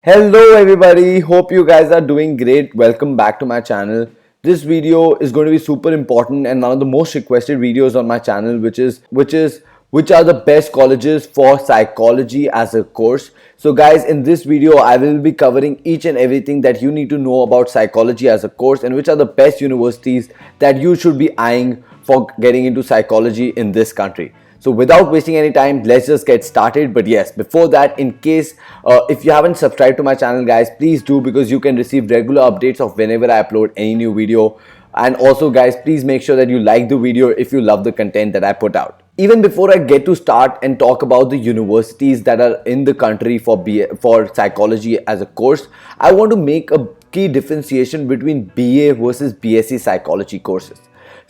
Hello everybody, hope you guys are doing great. Welcome back to my channel. This video is going to be super important and one of the most requested videos on my channel, which are the best colleges for psychology as a course. So guys, in this video I will be covering each and everything that you need to know about psychology as a course and which are the best universities that you should be eyeing for getting into psychology in this country. So without wasting any time, let's just get started. But yes, before that, in case if you haven't subscribed to my channel, guys, please do, because you can receive regular updates of whenever I upload any new video. And also guys, please make sure that you like the video if you love the content that I put out. Even before I get to start and talk about the universities that are in the country for psychology as a course, I want to make a key differentiation between BA versus BSc psychology courses.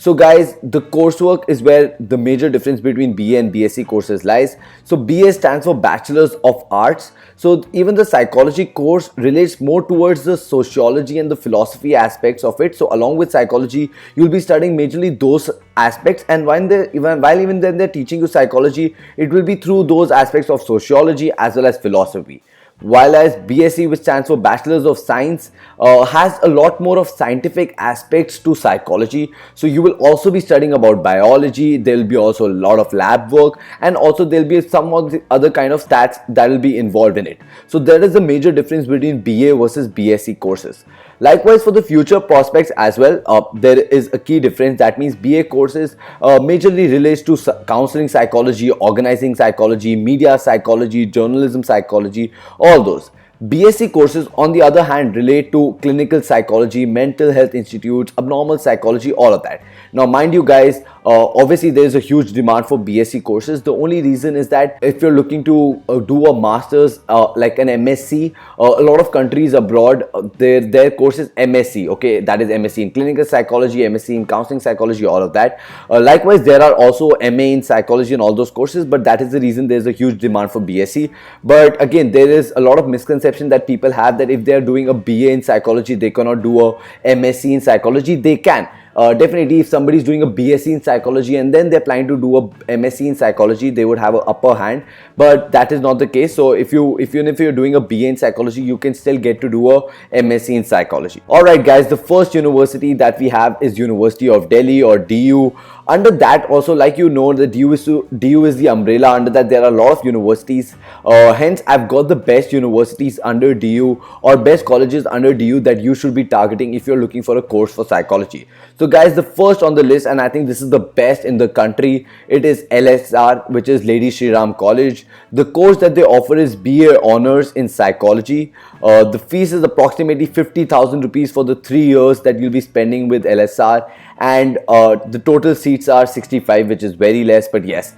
So guys, the coursework is where the major difference between BA and BSc courses lies. So BA stands for Bachelors of Arts. So even the psychology course relates more towards the sociology and the philosophy aspects of it. So along with psychology, you'll be studying majorly those aspects, and even then they're teaching you psychology, it will be through those aspects of sociology as well as philosophy. While as BSc, which stands for Bachelors of Science, has a lot more of scientific aspects to psychology. So you will also be studying about biology. There will be also a lot of lab work, and also there will be some of the other kind of stats that will be involved in it. So there is a major difference between BA versus BSc courses. Likewise, for the future prospects as well, there is a key difference. That means BA courses majorly relates to counseling psychology, organizing psychology, media psychology, journalism psychology, all those. BSc courses, on the other hand, relate to clinical psychology, mental health institutes, abnormal psychology, all of that. Now, mind you guys, obviously there is a huge demand for BSc courses. The only reason is that if you're looking to do a master's like an MSc, a lot of countries abroad, their course is MSc, okay, that is MSc in clinical psychology, MSc in counseling psychology, all of that. Likewise, there are also MA in psychology and all those courses, but that is the reason there's a huge demand for BSc. But again, there is a lot of misconception that people have that if they're doing a BA in psychology, they cannot do a MSc in psychology. They can. Definitely, if somebody is doing a BSc in psychology and then they're planning to do a MSc in psychology, they would have an upper hand. But that is not the case. So even if you're doing a BA in psychology, you can still get to do a MSc in psychology. All right, guys, the first university that we have is University of Delhi, or DU. Under that, also, like you know, the DU is the umbrella. Under that, there are a lot of universities. Hence, I've got the best universities under DU, or best colleges under DU that you should be targeting if you're looking for a course for psychology. So guys, the first on the list, and I think this is the best in the country, it is LSR, which is Lady Shri Ram College. The course that they offer is BA Honors in Psychology. The fees is approximately 50,000 rupees for the 3 years that you'll be spending with LSR, and the total seats are 65, which is very less, but yes,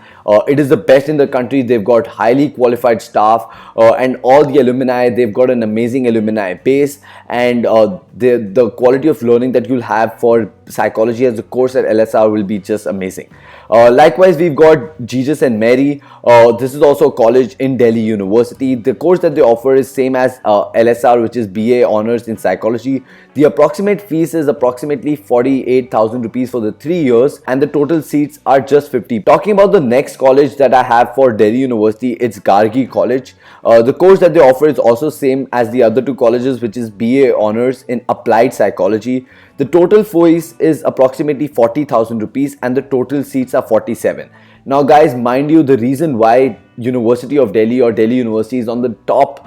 it is the best in the country. They've got highly qualified staff, and all the alumni, they've got an amazing alumni base, and the quality of learning that you'll have for psychology as a course at LSR will be just amazing. Likewise, we've got Jesus and Mary. This is also a college in Delhi University. The course that they offer is same as LSR, which is BA Honors in Psychology. The approximate fees is approximately 48,000 rupees for the 3 years, and the total seats are just 50. Talking about the next college that I have for Delhi University, it's Gargi College. The course that they offer is also same as the other two colleges, which is BA Honors in Applied Psychology. The total fees is approximately 40,000 rupees, and the total seats are 47. Now guys, mind you, the reason why University of Delhi or Delhi University is on the top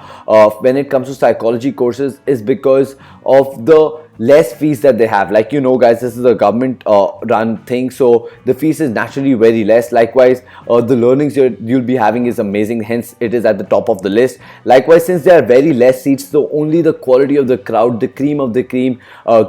when it comes to psychology courses is because of the less fees that they have. Like, you know guys, this is a government run thing, so the fees is naturally very less. Likewise, the learnings you'll be having is amazing, hence it is at the top of the list. Likewise, since there are very less seats, so only the quality of the crowd, the cream of the cream,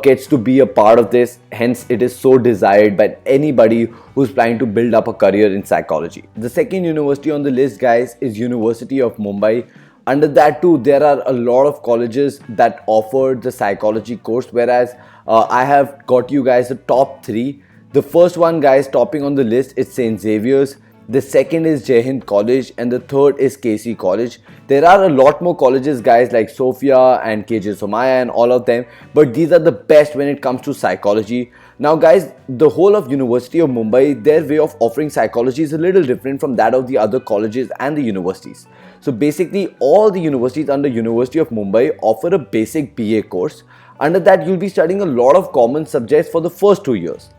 gets to be a part of this. Hence it is so desired by anybody who's planning to build up a career in psychology. The second university on the list, guys, is University of Mumbai. Under that too, there are a lot of colleges that offer the psychology course, whereas I have got you guys the top 3. The first one, guys, topping on the list is St. Xavier's. The second is Jai Hind College, and the third is KC College. There are a lot more colleges, guys, like Sophia and KJ Somaya and all of them, but these are the best when it comes to psychology. Now, guys, the whole of University of Mumbai, their way of offering psychology is a little different from that of the other colleges and the universities. So basically, all the universities under University of Mumbai offer a basic BA course. Under that, you'll be studying a lot of common subjects for the first 2 years.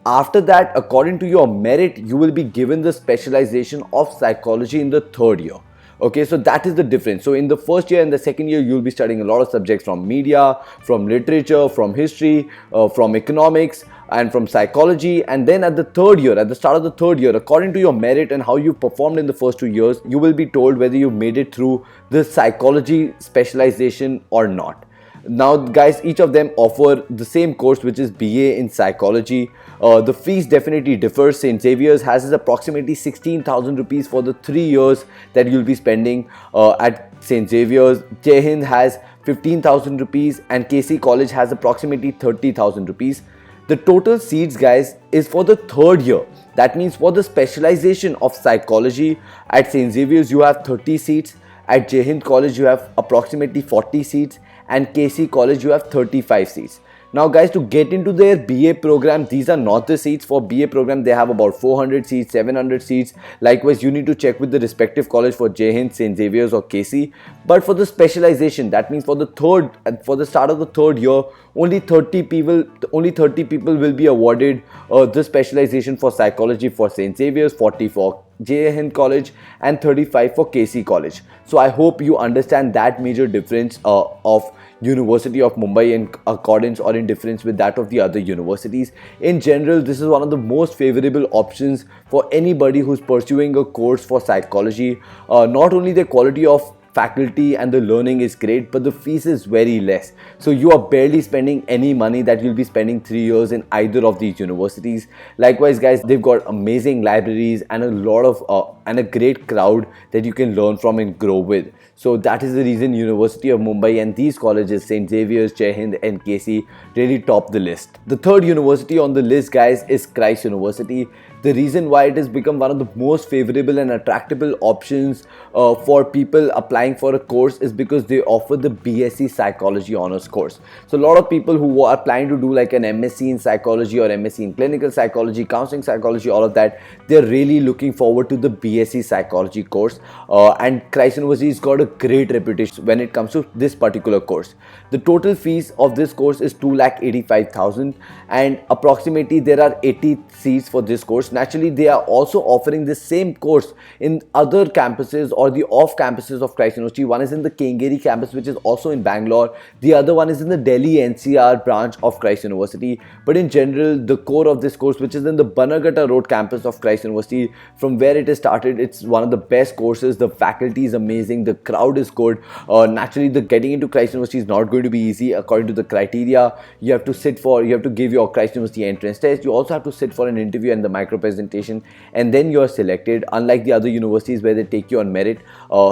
After that, according to your merit, you will be given the specialization of psychology in the third year. Okay, so that is the difference. So in the first year and the second year, you'll be studying a lot of subjects from media, from literature, from history, from economics, and from psychology. And then at the third year, at the start of the third year, according to your merit and how you performed in the first 2 years, you will be told whether you made it through the psychology specialization or not. Now, guys, each of them offer the same course, which is BA in psychology. The fees definitely differ. St. Xavier's has approximately 16,000 rupees for the 3 years that you'll be spending at St. Xavier's. Jai Hind has 15,000 rupees, and KC College has approximately 30,000 rupees. The total seats, guys, is for the third year. That means for the specialization of psychology at St. Xavier's, you have 30 seats. At Jai Hind College, you have approximately 40 seats, and KC College, you have 35 seats. Now, guys, to get into their BA program, these are not the seats. For BA program, they have about 400 seats, 700 seats. Likewise, you need to check with the respective college for Jai Hind, St. Xavier's or KC. But for the specialization, that means for the start of the third year, only 30 people will be awarded the specialization for psychology for St. Xavier's, 40 for Jai Hind College, and 35 for KC College. So I hope you understand that major difference of University of Mumbai in accordance or in difference with that of the other universities. In general, this is one of the most favorable options for anybody who's pursuing a course for psychology. Not only the quality of faculty and the learning is great, but the fees is very less. So you are barely spending any money that you'll be spending 3 years in either of these universities. Likewise, guys, they've got amazing libraries and a lot of and a great crowd that you can learn from and grow with. So that is the reason University of Mumbai and these colleges, St. Xavier's, Jai Hind and KC, really top the list. The third university on the list, guys, is Christ University. The reason why it has become one of the most favorable and attractable options for people applying for a course is because they offer the BSc Psychology Honors course. So a lot of people who are planning to do like an MSc in Psychology or MSc in Clinical Psychology, Counseling Psychology, all of that, they're really looking forward to the BSc Psychology course. And Christ University has got a great reputation when it comes to this particular course. The total fees of this course is 2,85,000, and approximately there are 80 seats for this course. Naturally, they are also offering the same course in other campuses or the off campuses of Christ University. One is in the Kengeri campus, which is also in Bangalore. The other one is in the Delhi NCR branch of Christ University. But in general, the core of this course, which is in the Bannerghatta Road campus of Christ University, from where it is started, it's one of the best courses. The faculty is amazing. The crowd is good. Naturally, the getting into Christ University is not going to be easy according to the criteria. You have to give your Christ University entrance test. You also have to sit for an interview and the micro presentation, and then you are selected. Unlike the other universities where they take you on merit,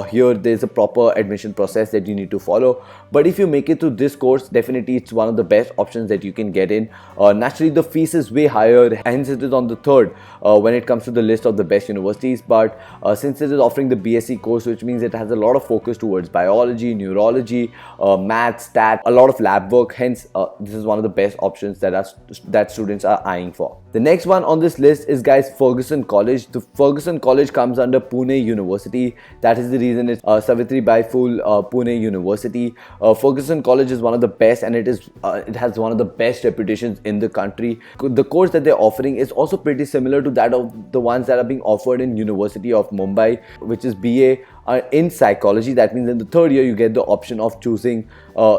here there's a proper admission process that you need to follow. But if you make it through this course, definitely it's one of the best options that you can get in. Naturally, the fees is way higher, hence it is on the third when it comes to the list of the best universities. But since it is offering the BSc course, which means it has a lot of focus towards biology, neurology, math, stat, a lot of lab work, hence this is one of the best options that students are eyeing for. The next one on this list is, guys, Fergusson College. The Fergusson College comes under Pune University. That is the reason it's Savitribai Phule Pune University. Fergusson College is one of the best, and it has one of the best reputations in the country. The course that they're offering is also pretty similar to that of the ones that are being offered in University of Mumbai, which is BA in psychology. That means in the third year you get the option of choosing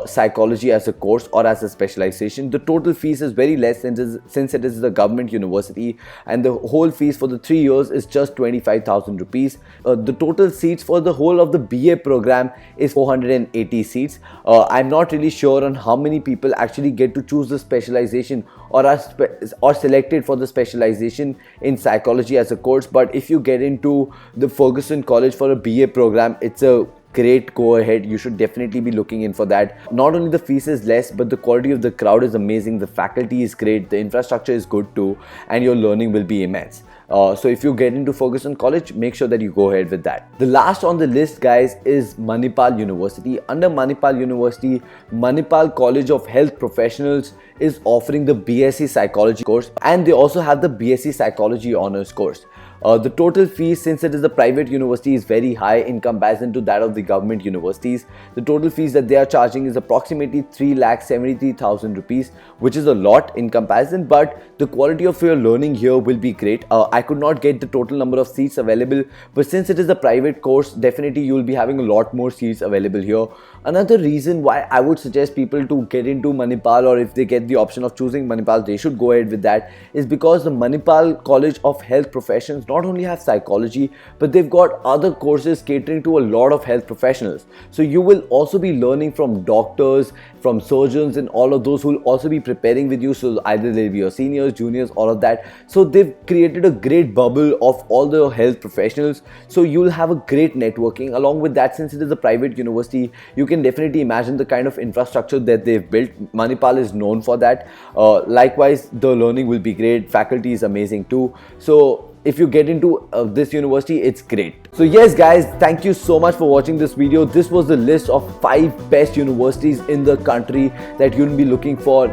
psychology as a course or as a specialization. The total fees is very less since it is a government university, and the whole fees for the 3 years is just 25,000 rupees. The total seats for the whole of the BA program is 480 seats. I'm not really sure on how many people actually get to choose the specialization or are selected for the specialization in psychology as a course. But if you get into the Fergusson College for a BA program, it's a great go ahead. You should definitely be looking in for that. Not only the fees is less, but the quality of the crowd is amazing. The faculty is great. The infrastructure is good too, and your learning will be immense. So if you get into Fergusson College, make sure that you go ahead with that. The last on the list, guys, is Manipal University. Under Manipal University, Manipal College of Health Professionals is offering the BSc Psychology course, and they also have the BSc Psychology Honors course. The total fees, since it is a private university, is very high in comparison to that of the government universities. The total fees that they are charging is approximately 3,73,000 rupees, which is a lot in comparison, but the quality of your learning here will be great. I could not get the total number of seats available, but since it is a private course, definitely you will be having a lot more seats available here. Another reason why I would suggest people to get into Manipal, or if they get the option of choosing Manipal, they should go ahead with that, is because the Manipal College of Health Professions not only have psychology, but they've got other courses catering to a lot of health professionals. So you will also be learning from doctors, from surgeons, and all of those who will also be preparing with you. So either they'll be your seniors, juniors, all of that. So they've created a great bubble of all the health professionals. So you'll have a great networking. Along with that, since it is a private university, you can definitely imagine the kind of infrastructure that they've built. Manipal is known for that. Likewise, the learning will be great. Faculty is amazing too. So if you get into this university, it's great. So yes guys, thank you so much for watching this video. This was the list of 5 best universities in the country that you can be looking for,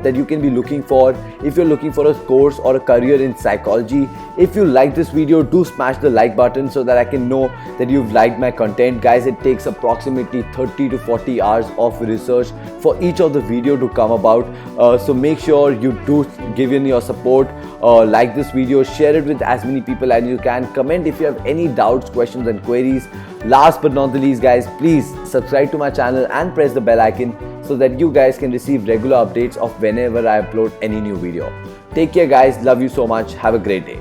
if you're looking for a course or a career in psychology. If you like this video, do smash the like button so that I can know that you've liked my content. Guys, it takes approximately 30 to 40 hours of research for each of the video to come about. So make sure you do give in your support. Like this video, share it with as many people as you can. Comment if you have any doubts, questions and queries. Last but not the least guys, please subscribe to my channel and press the bell icon so that you guys can receive regular updates of whenever I upload any new video. Take care guys, love you so much, have a great day.